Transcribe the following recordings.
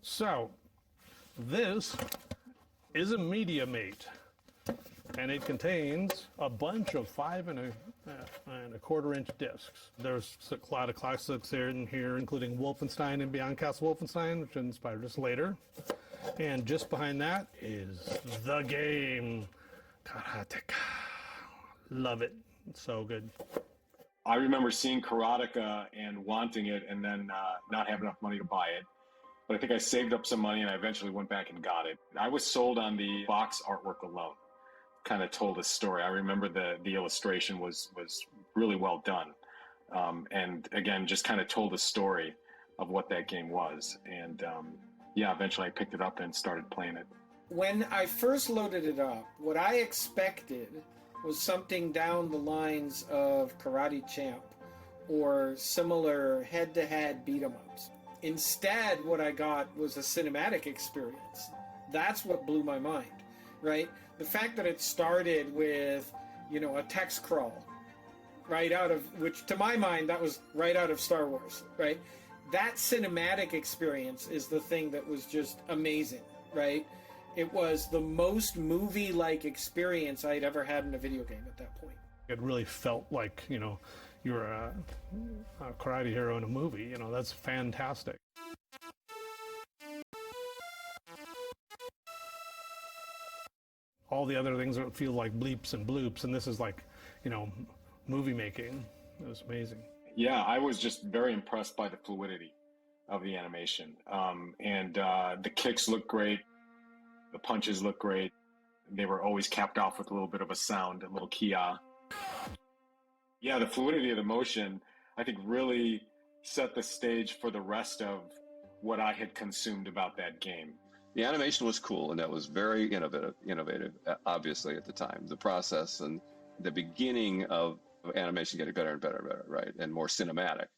So, this is a media mate, and it contains a bunch of 5 1/4 inch discs. There's a lot of classics in here, including Wolfenstein and Beyond Castle Wolfenstein, which inspired us later. And just behind that is the game, Karateka. Love it. It's so good. I remember seeing Karateka and wanting it, and then not have enough money to buy it. But I think I saved up some money, and I eventually went back and got it. I was sold on the box artwork alone. Kind of told a story. I remember the illustration was really well done. And again, just kind of told a story of what that game was. And yeah, eventually I picked it up and started playing it. When I first loaded it up, what I expected was something down the lines of Karate Champ or similar head-to-head beat-em-ups. Instead, what I got was a cinematic experience. That's what blew my mind, right? The fact that it started with, you know, a text crawl, right out of, which to my mind, that was right out of Star Wars, right? That cinematic experience is the thing that was just amazing, right? It was the most movie-like experience I'd ever had in a video game at that point. It really felt like, you know, you're a karate hero in a movie. You know, that's fantastic. All the other things feel like bleeps and bloops, and this is like, you know, movie making. It was amazing. Yeah, I was just very impressed by the fluidity of the animation. The kicks look great. The punches look great. They were always capped off with a little bit of a sound, a little kia. Yeah, the fluidity of the motion, I think, really set the stage for the rest of what I had consumed about that game. The animation was cool, and that was very innovative, obviously, at the time. The process and the beginning of animation getting better and better and better, right? And more cinematic.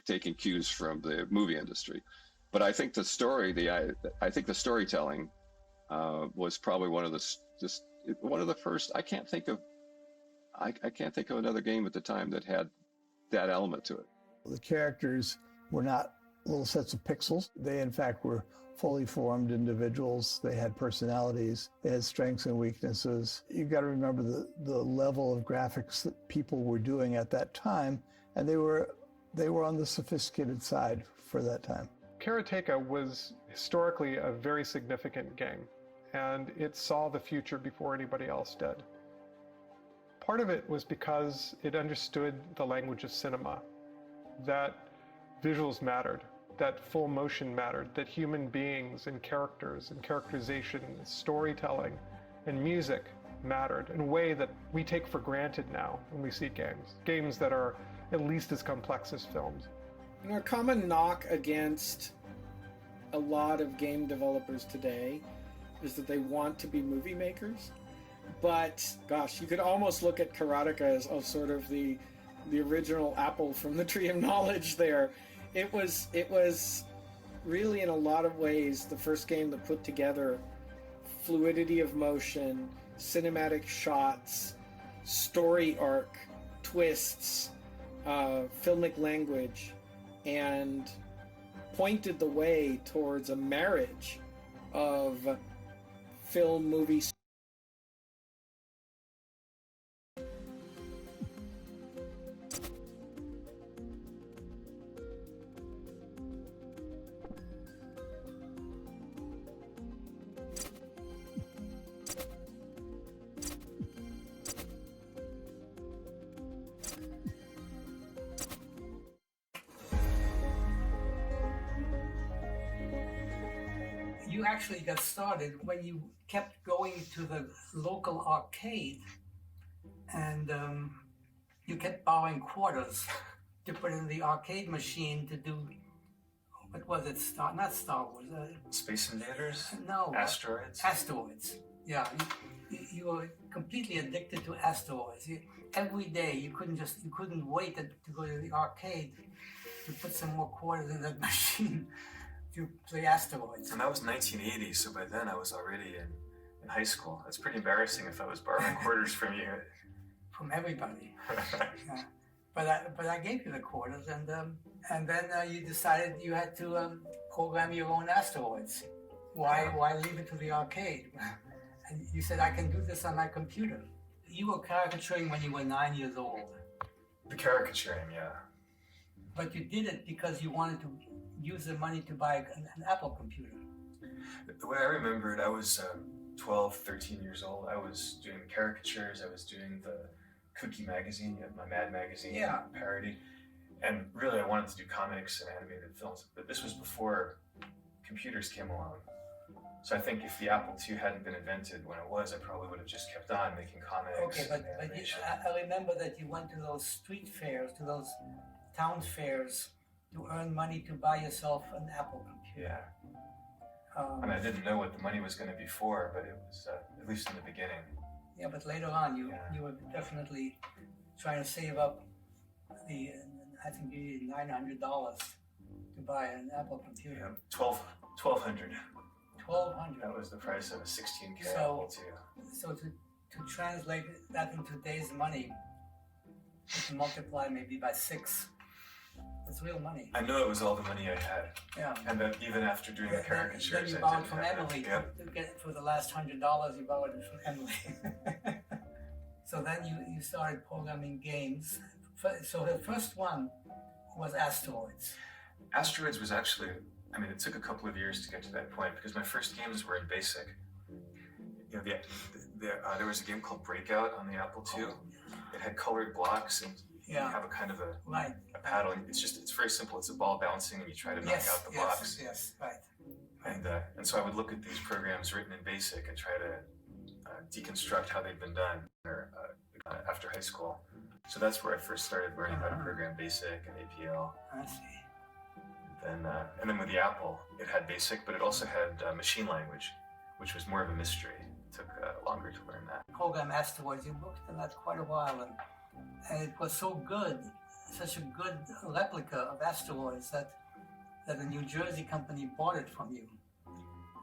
Taking cues from the movie industry. But I think the story, I think the storytelling was probably one of the first. I can't think of another game at the time that had that element to it. The characters were not little sets of pixels. They, in fact, were fully formed individuals. They had personalities. They had strengths and weaknesses. You've got to remember the level of graphics that people were doing at that time, and they were on the sophisticated side for that time. Karateka was historically a very significant game, and it saw the future before anybody else did. Part of it was because it understood the language of cinema, that visuals mattered, that full motion mattered, that human beings and characters and characterization and storytelling and music mattered in a way that we take for granted now when we see games that are at least as complex as films. A common knock against a lot of game developers today is that they want to be movie makers. But gosh, you could almost look at Karateka as sort of the original apple from the tree of knowledge there. It was really, in a lot of ways, the first game that put together fluidity of motion, cinematic shots, story arc, twists, filmic language, and pointed the way towards a marriage of film, movie. You actually got started when you kept going to the local arcade and you kept borrowing quarters to put in the arcade machine to do, what was it, not Star Wars. Space Invaders? No. Asteroids? Asteroids, yeah. You were completely addicted to asteroids. Every day you couldn't wait to go to the arcade to put some more quarters in that machine. To play asteroids. And that was 1980, so by then I was already in high school. That's pretty embarrassing if I was borrowing quarters from you. From everybody. Yeah. But I gave you the quarters, and then you decided you had to program your own asteroids. Why leave it to the arcade? And you said, I can do this on my computer. You were caricaturing when you were 9 years old. The caricaturing, yeah. But you did it because you wanted to use the money to buy an Apple computer. The way I remember it, I was 12, 13 years old. I was doing the caricatures, I was doing the Cookie magazine, my Mad magazine parody. And really I wanted to do comics and animated films, but this was before computers came along. So I think if the Apple II hadn't been invented when it was, I probably would have just kept on making comics. Okay, but I remember that you went to those street fairs, to those town fairs, to earn money to buy yourself an Apple computer. Yeah. And I didn't know what the money was going to be for, but it was, at least in the beginning. Yeah, but later on, you were definitely trying to save up I think you needed $900 to buy an Apple computer. Yeah, $1,200. $1,200. That was the price of a 16K So, Apple II. So to translate that into today's money, to multiply maybe by 6. It's real money. I know it was all the money I had. Yeah. And then even after doing the caricatures, then you borrowed from Emily to get for the last $100. You borrowed it from Emily. So then you started programming games. So the first one was Asteroids. Asteroids was actually, I mean, it took a couple of years to get to that point because my first games were in BASIC. You know, there was a game called Breakout on the Apple II. It had colored blocks and you have a kind of a paddle. It's very simple. It's a ball bouncing and you try to knock out the blocks. Yes, right. And so I would look at these programs written in BASIC and try to deconstruct how they'd been done after high school. So that's where I first started learning how to program BASIC and APL. I see. And then with the Apple, it had BASIC, but it also had machine language, which was more of a mystery. It took longer to learn that. Program Asteroids, you worked on that quite a while, and it was so good, such a good replica of Asteroids that a New Jersey company bought it from you.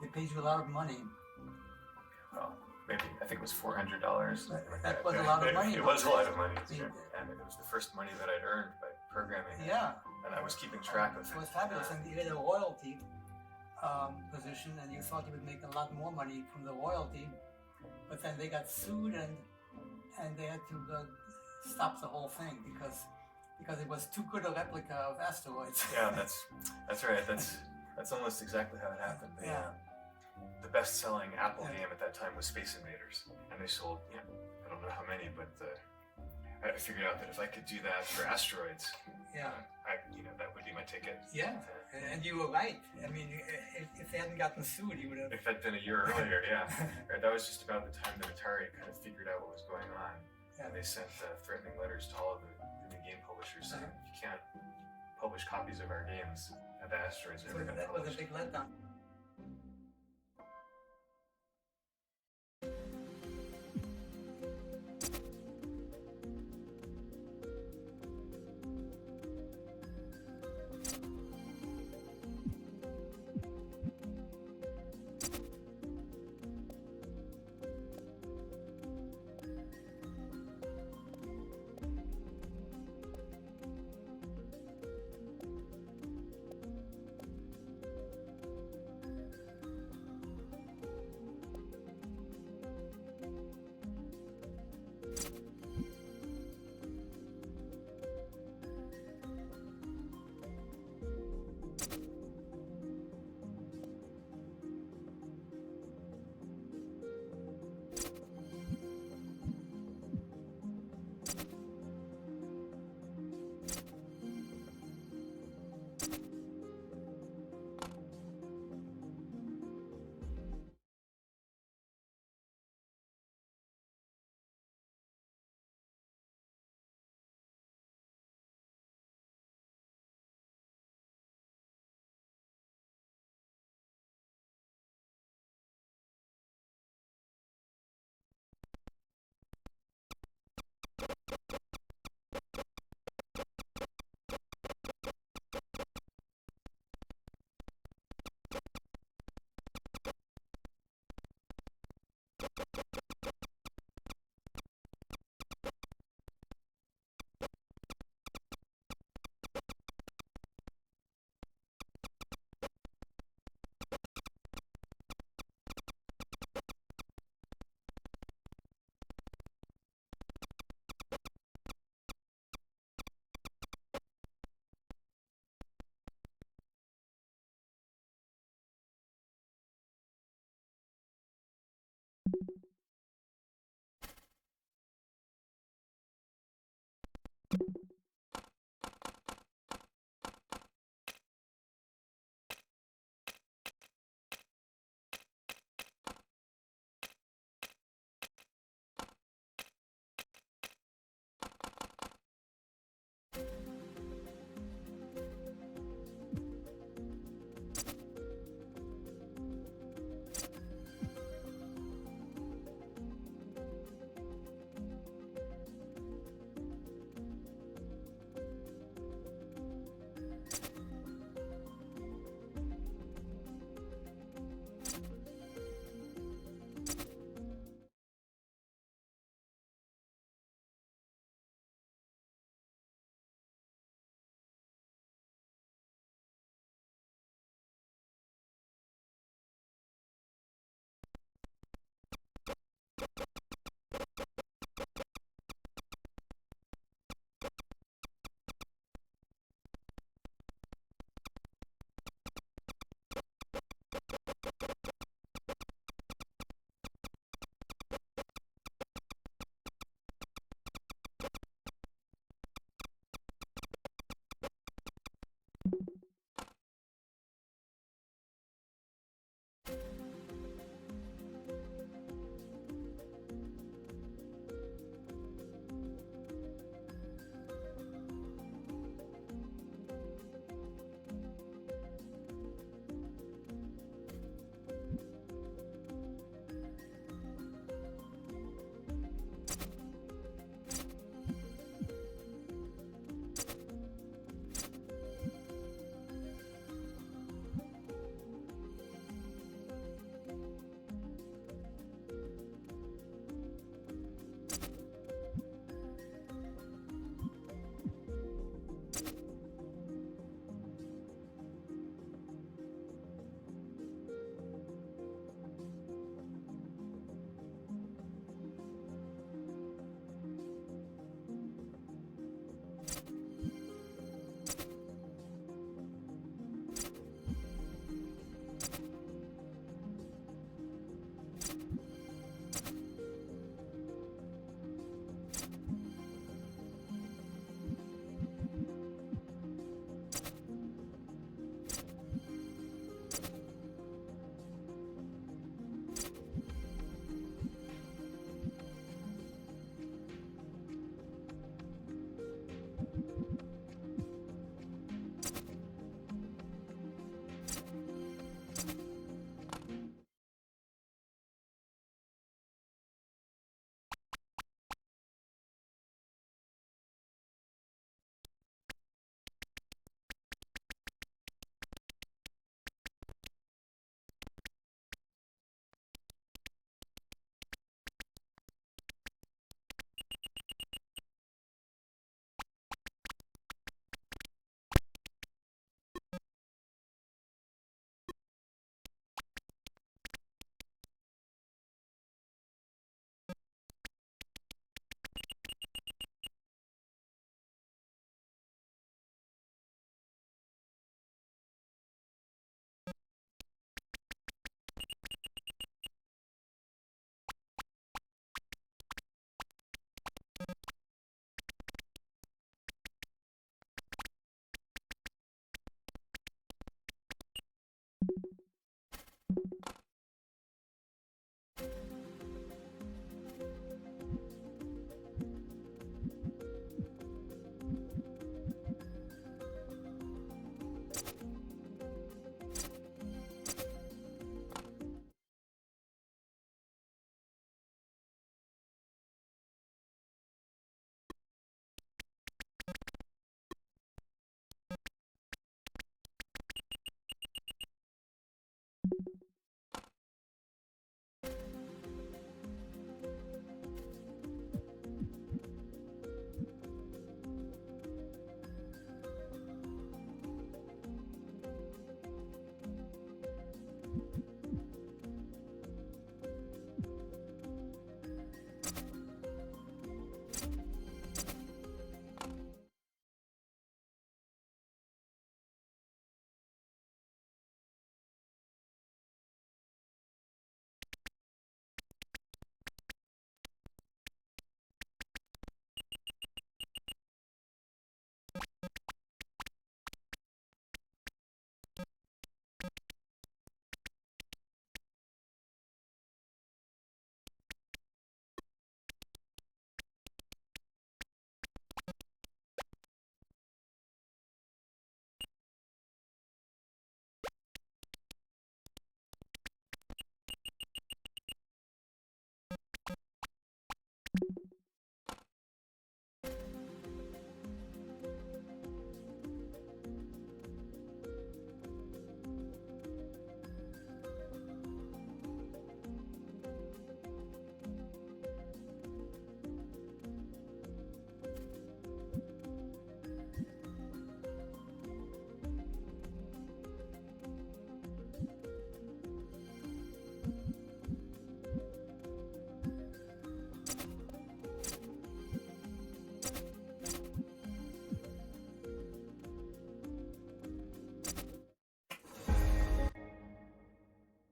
They paid you a lot of money. Well, maybe, I think it was $400. That was a lot of money. It was a lot of money, and it was the first money that I'd earned by programming. Yeah. And I was keeping track of it. It was fabulous, and you had a royalty position, and you thought you would make a lot more money from the royalty, but then they got sued, and they had to stop the whole thing because it was too good a replica of Asteroids. Yeah, that's right. That's almost exactly how it happened. The best-selling Apple game at that time was Space Invaders, and they sold, I don't know how many, but I figured out that if I could do that for asteroids, Yeah. That would be my ticket. Yeah, and you were right. I mean, if they hadn't gotten sued, he would have. If that'd been a year earlier, yeah. Right, that was just about the time that Atari kind of figured out what was going on. Yeah. And they sent threatening letters to all of the new game publishers saying, you can't publish copies of our games. The asteroids are So never going to that was a publish. big letdown.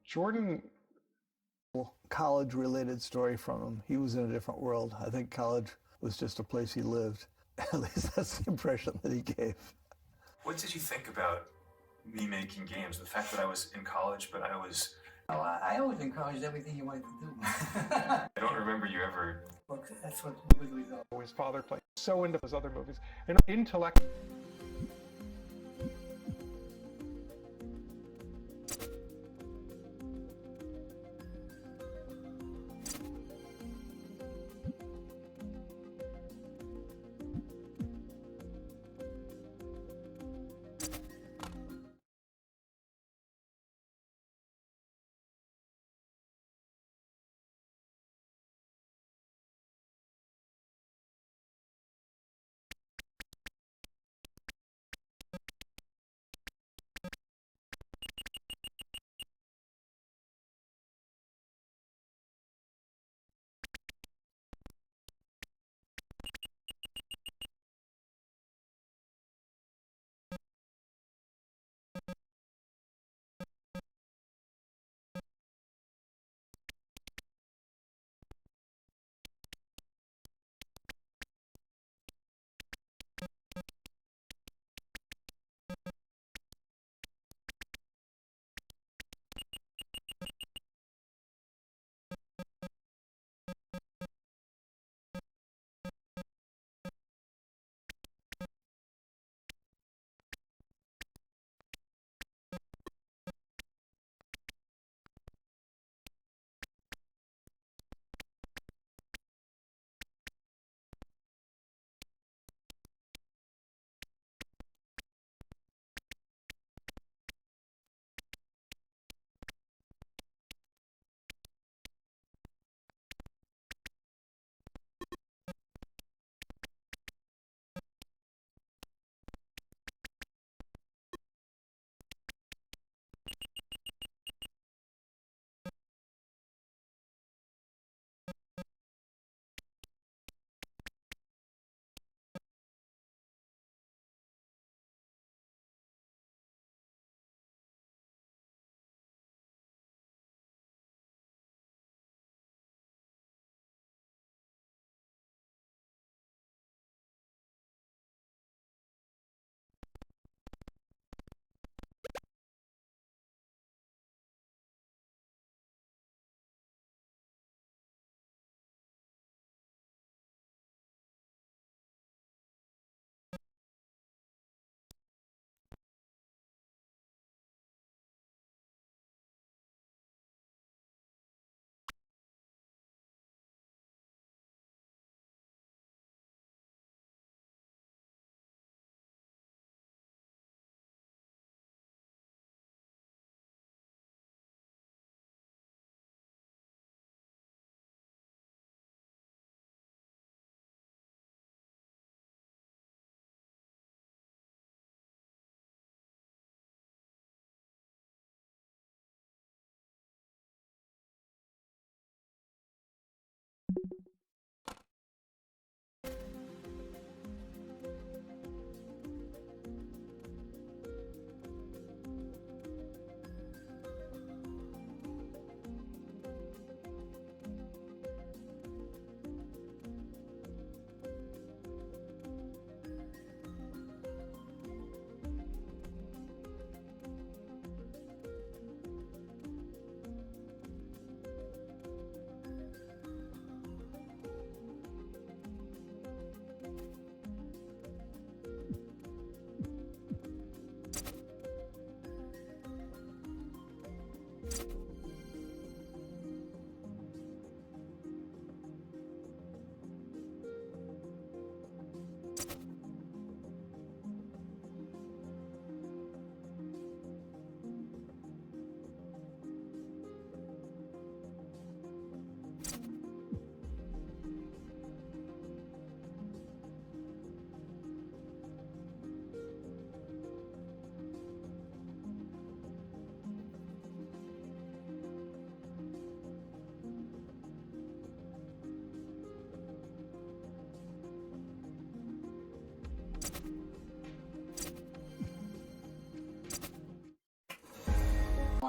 Jordan, College-related story from him. He was in a different world. I think college was just a place he lived. At least that's the impression that he gave. What did you think about me making games? The fact that I was in college, but I was... Oh, I always encouraged everything you wanted to do. I don't remember you ever... Look, that's what good result. his father played so into his other movies, and intellect.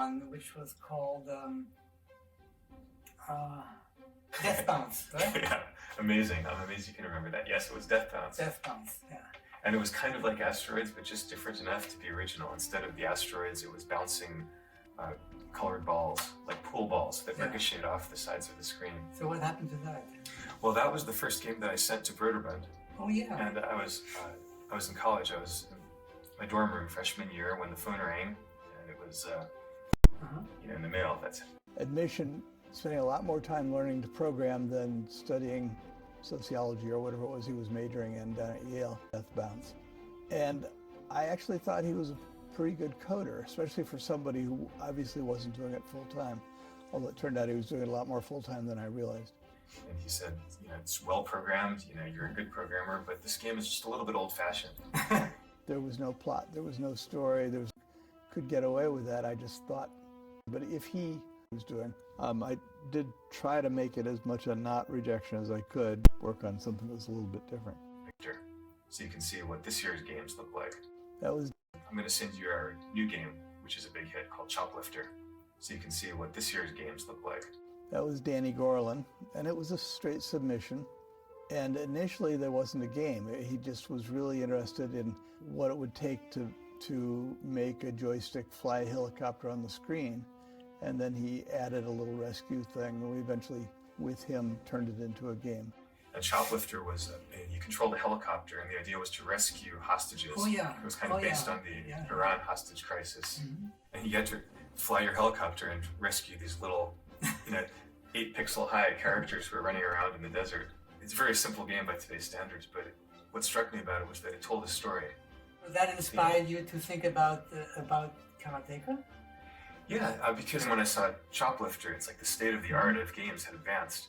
one, which was called Death Bounce, right? Yeah, amazing. I'm amazed you can remember that. Yes, it was Death Bounce. Death Bounce, yeah. And it was kind of like asteroids, but just different enough to be original. Instead of the asteroids, it was bouncing colored balls, like pool balls that ricocheted off the sides of the screen. So what happened to that? Well, that was the first game that I sent to rebranded. Oh yeah. And I was in college. I was in my dorm room freshman year when the phone rang, and it was in the mail. That's Admission, spending a lot more time learning to program than studying sociology or whatever it was he was majoring in down at Yale, Death Bounce. And I actually thought he was a pretty good coder, especially for somebody who obviously wasn't doing it full time. Although it turned out he was doing it a lot more full time than I realized. And he said, it's well programmed, you're a good programmer, but this game is just a little bit old fashioned. There was no plot, there was no story, could get away with that, I just thought. But if he was doing, I did try to make it as much a not rejection as I could, work on something that was a little bit different. Picture, so you can see what this year's games look like. That was. I'm going to send you our new game, which is a big hit called Choplifter, so you can see what this year's games look like. That was Danny Gorlin, and it was a straight submission. And initially there wasn't a game. He just was really interested in what it would take to make a joystick fly a helicopter on the screen. And then he added a little rescue thing, and we eventually, with him, turned it into a game. And Choplifter was, you controlled a helicopter, and the idea was to rescue hostages. Oh yeah. It was kind of based on the Iran hostage crisis. Mm-hmm. And you had to fly your helicopter and rescue these little, 8-pixel high characters who were running around in the desert. It's a very simple game by today's standards, but what struck me about it was that it told a story. That inspired you to think about Karateka? Yeah, because when I saw Choplifter, it's like the state of the art of games had advanced.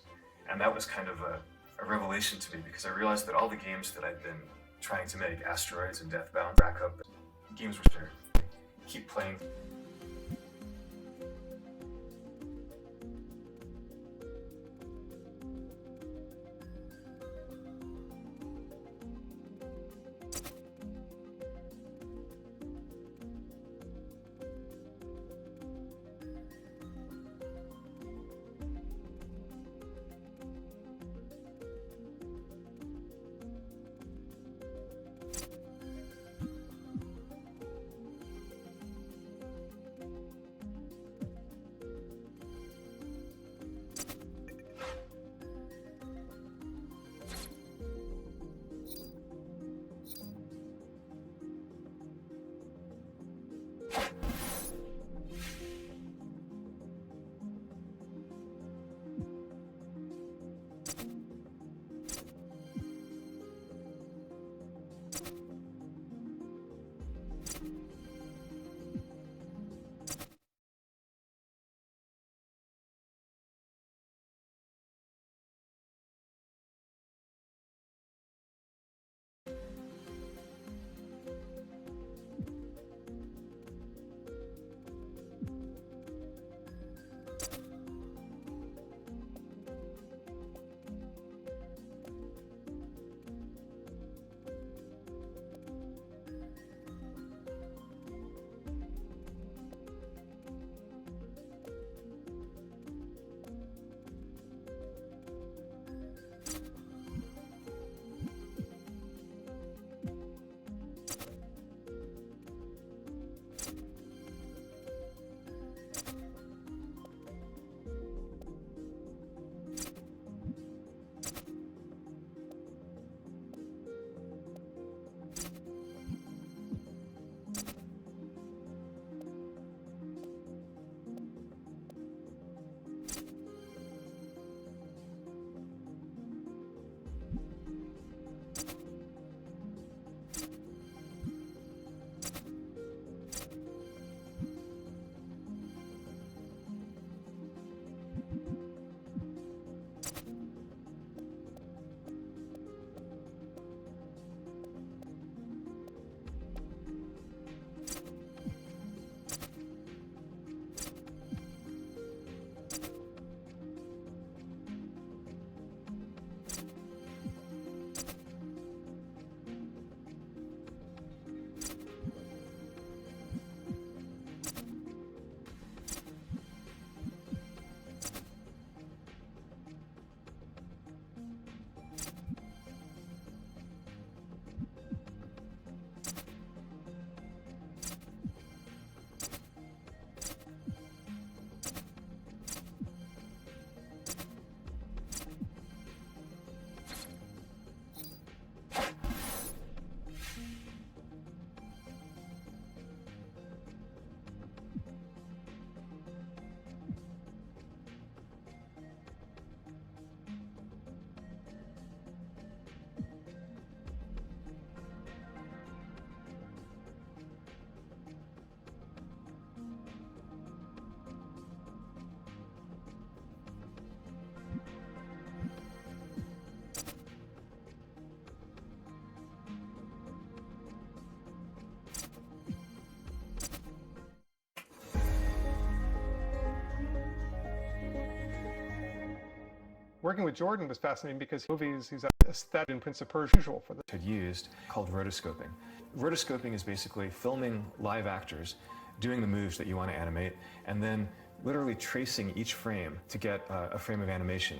And that was kind of a revelation to me, because I realized that all the games that I'd been trying to make, Asteroids and Deathbound, rack up, games were to keep playing. Working with Jordan was fascinating because movies, he's aesthetic in Prince of Persia usual for the Had used called rotoscoping. Rotoscoping is basically filming live actors doing the moves that you want to animate and then literally tracing each frame to get a frame of animation.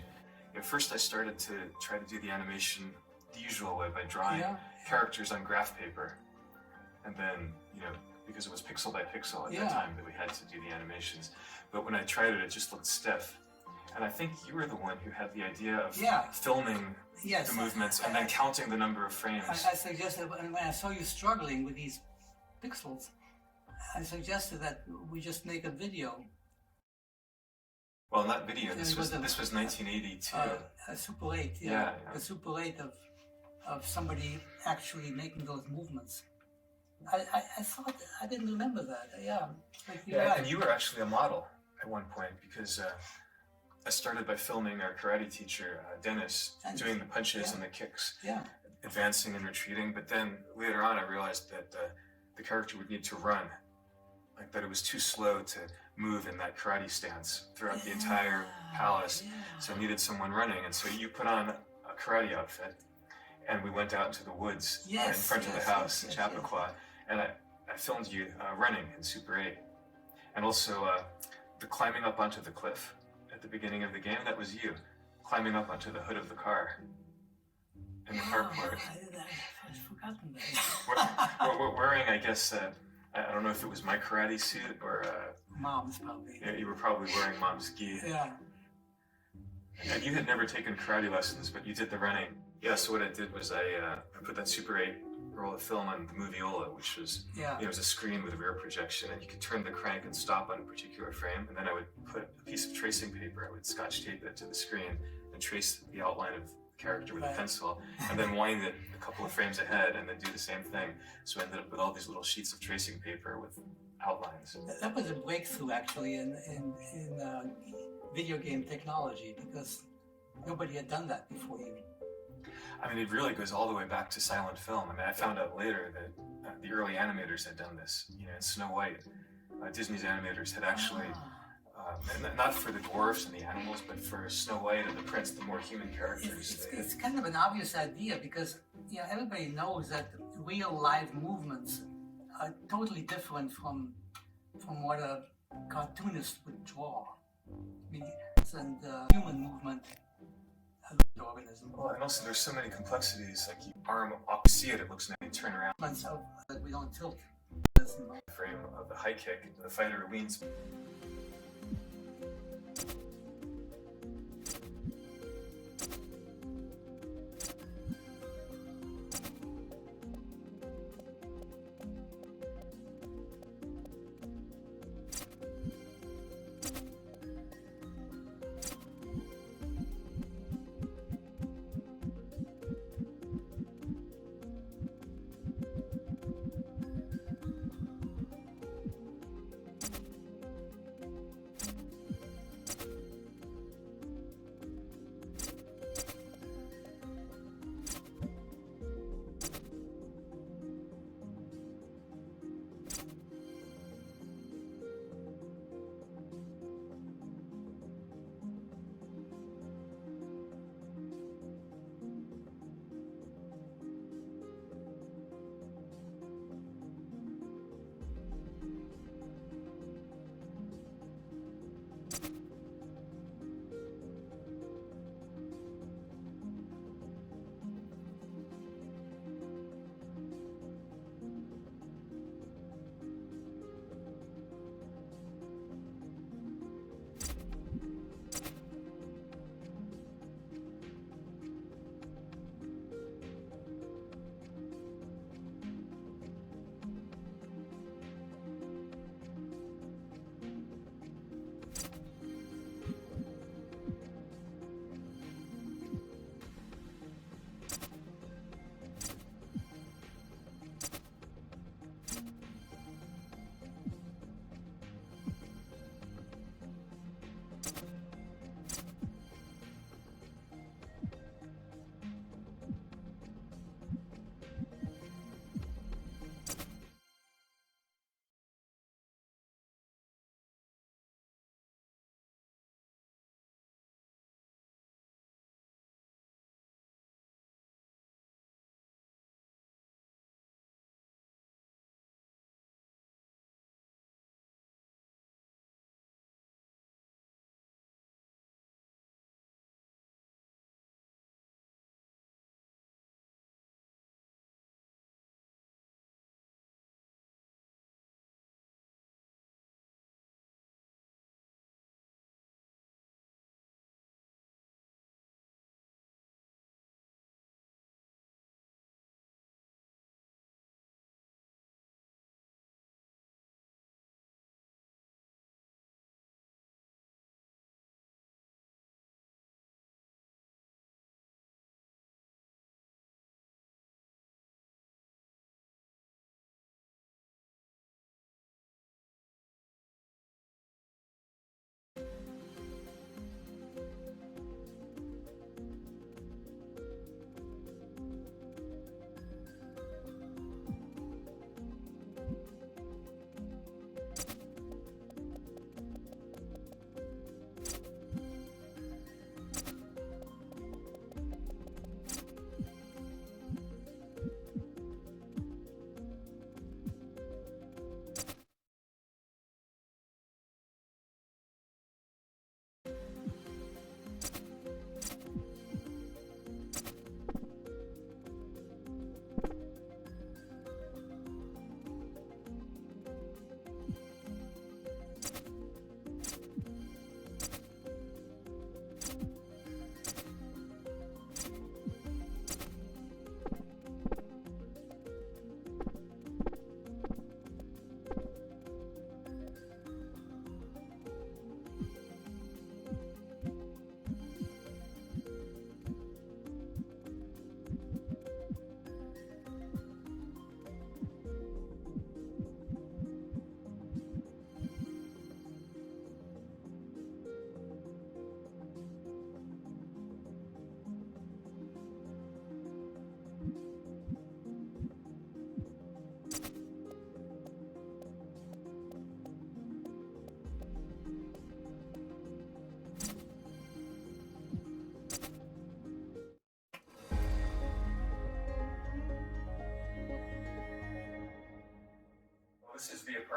At first I started to try to do the animation the usual way by drawing characters on graph paper. And then, because it was pixel by pixel at that time that we had to do the animations. But when I tried it, it just looked stiff. And I think you were the one who had the idea of filming the movements and then counting the number of frames. I suggested, when I saw you struggling with these pixels, I suggested that we just make a video. Well, not video. This was 1982. A Super 8, a Super 8 of somebody actually making those movements. I thought I didn't remember that. And you were actually a model at one point because I started by filming our karate teacher Dennis doing the punches and the kicks, advancing and retreating. But then later on, I realized that the character would need to run, like that it was too slow to move in that karate stance throughout the entire palace. So I needed someone running, and so you put on a karate outfit, and we went out into the woods in front of the house in Chappaqua, and I filmed you running in Super 8. And also the climbing up onto the cliff at the beginning of the game, that was you, climbing up onto the hood of the car in the carport. I'd forgotten that. We're wearing, I guess, I don't know if it was my karate suit or... Mom's probably. Yeah, you were probably wearing Mom's gi. Yeah. And you had never taken karate lessons, but you did the running. Yeah, so what I did was I put that Super 8 roll of film on the Moviola, which was it was a screen with a rear projection, and you could turn the crank and stop on a particular frame, and then I would put a piece of tracing paper, I would scotch tape it to the screen and trace the outline of the character with a pencil, and then wind it a couple of frames ahead, and then do the same thing. So I ended up with all these little sheets of tracing paper with outlines. That was a breakthrough, actually, in video game technology, because nobody had done that before you. I mean, it really goes all the way back to silent film. I mean, I found out later that the early animators had done this. In Snow White, Disney's animators had actually, not for the dwarfs and the animals, but for Snow White and the Prince, the more human characters. It's kind of an obvious idea because everybody knows that real live movements are totally different from what a cartoonist would draw. I mean, and human movement. Organism. Well, and also there's so many complexities, like you arm, you see it, it looks nice, you turn around. So that we don't tilt. Frame of the high kick, the fighter leans.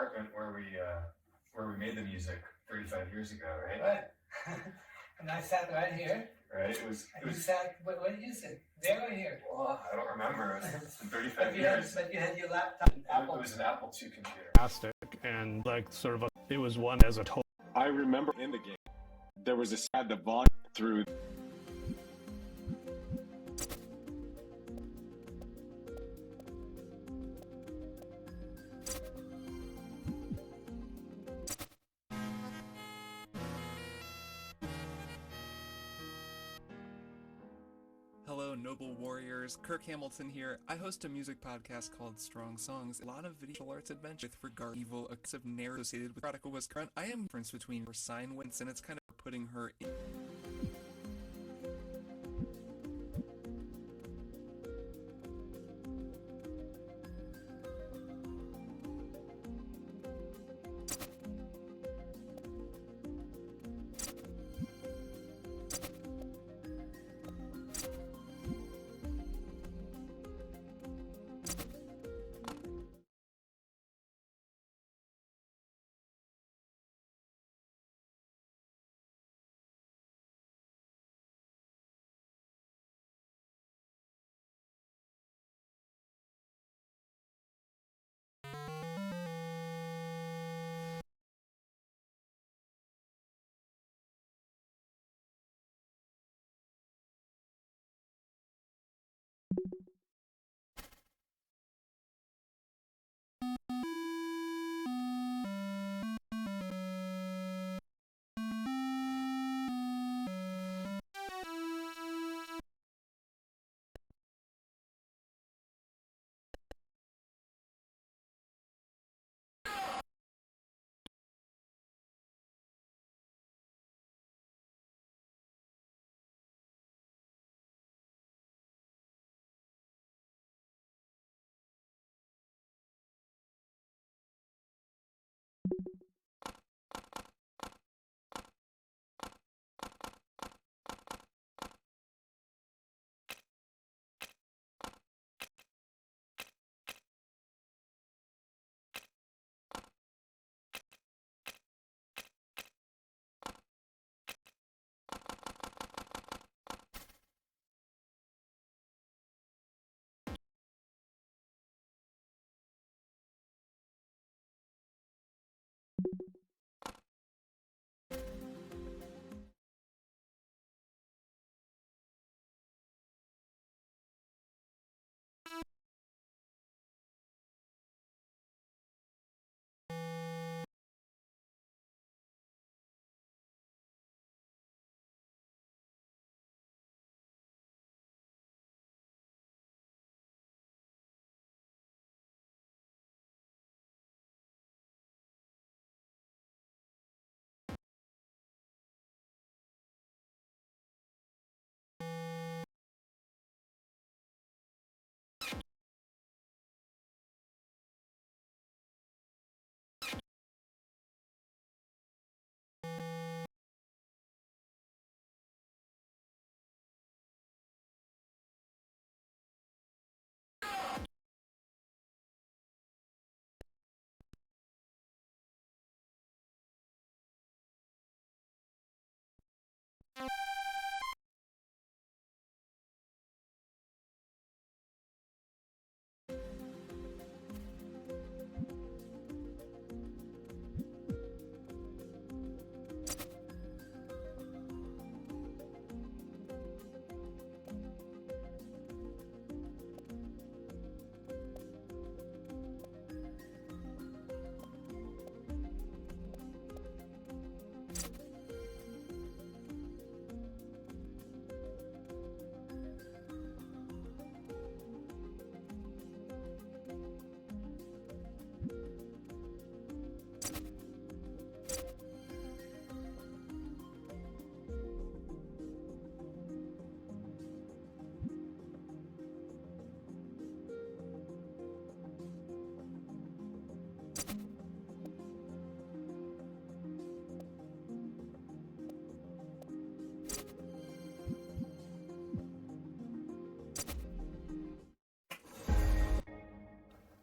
apartment where we made the music 35 years ago, right? Right. And I sat right here. Right. It was. You sat. Where did you sit? There or here? Well, I don't remember. It's been 35 years. But you had your laptop. It was an Apple II computer. Fantastic, and like sort of it was one as a total. I remember in the game, there was a had the volume through. Hello, noble warriors. Kirk Hamilton here. I host a music podcast called Strong Songs. A lot of visual arts adventure with regard to evil, aggressive narrative associated with Karateka was current. I am the difference between her sign wins, and it's kind of putting her in.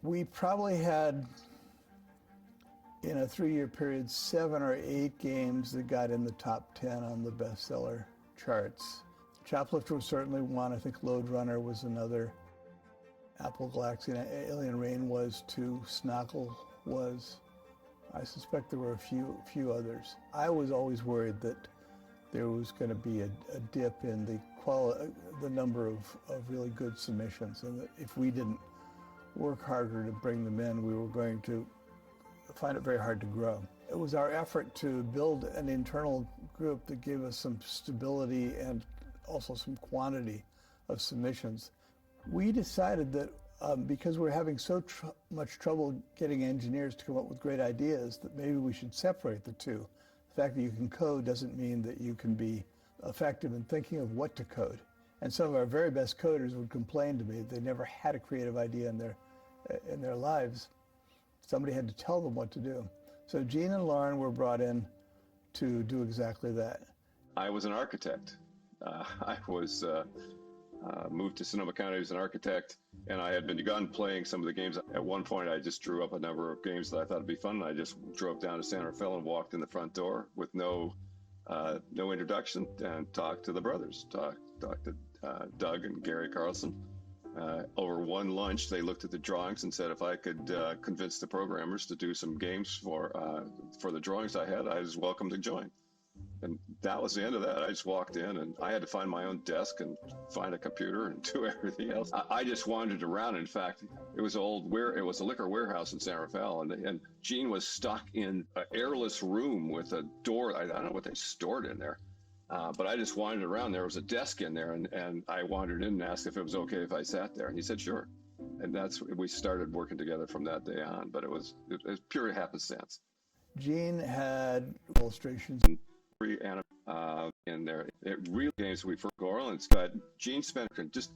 We probably had in a 3-year period, 7 or 8 games that got in the top 10 on the bestseller charts. Choplifter was certainly one. I think Lode Runner was another. Apple Galaxy and Alien Rain was 2. Snockle was. I suspect there were a few others. I was always worried that there was going to be a dip in the number of really good submissions, and that if we didn't work harder to bring them in, we were going to find it very hard to grow. It was our effort to build an internal group that gave us some stability and also some quantity of submissions. We decided that because we're having so much trouble getting engineers to come up with great ideas, that maybe we should separate the two. The fact that you can code doesn't mean that you can be effective in thinking of what to code. And some of our very best coders would complain to me they never had a creative idea in their lives. Somebody had to tell them what to do. So Gene and Lauren were brought in to do exactly that. I was an architect. I was moved to Sonoma County as an architect, and I had begun playing some of the games. At one point, I just drew up a number of games that I thought would be fun, and I just drove down to San Rafael and walked in the front door with no introduction and talked to the brothers, talked to Doug and Gary Carlson. Over one lunch, they looked at the drawings and said if I could convince the programmers to do some games for the drawings I had, I was welcome to join. And that was the end of that. I just walked in, and I had to find my own desk and find a computer and do everything else. I just wandered around. In fact, it was it was a liquor warehouse in San Rafael, and Gene was stuck in an airless room with a door. I don't know what they stored in there. But I just wandered around. There was a desk in there, and I wandered in and asked if it was okay if I sat there. And he said, sure. And we started working together from that day on. But it was pure happenstance. Gene had illustrations In there. It really games we for Gorlins, but Gene spent just